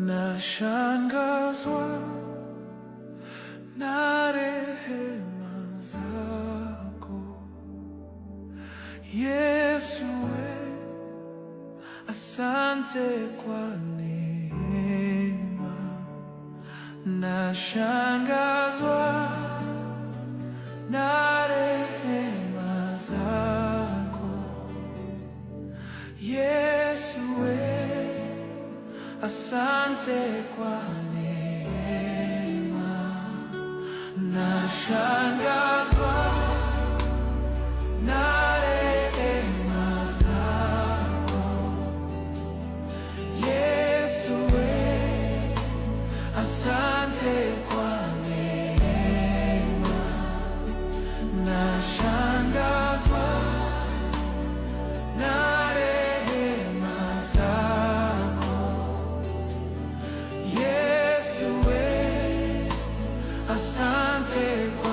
Nashangazwa na rehema zako Yesu, asante kwa neema. Nashangazwa na rehema zako Yesu, asante kwa neema. Nashangazwa na rehema zako Yesu, asante kwa neema. Nashangazwa na rehema zako Yesu, asante kwa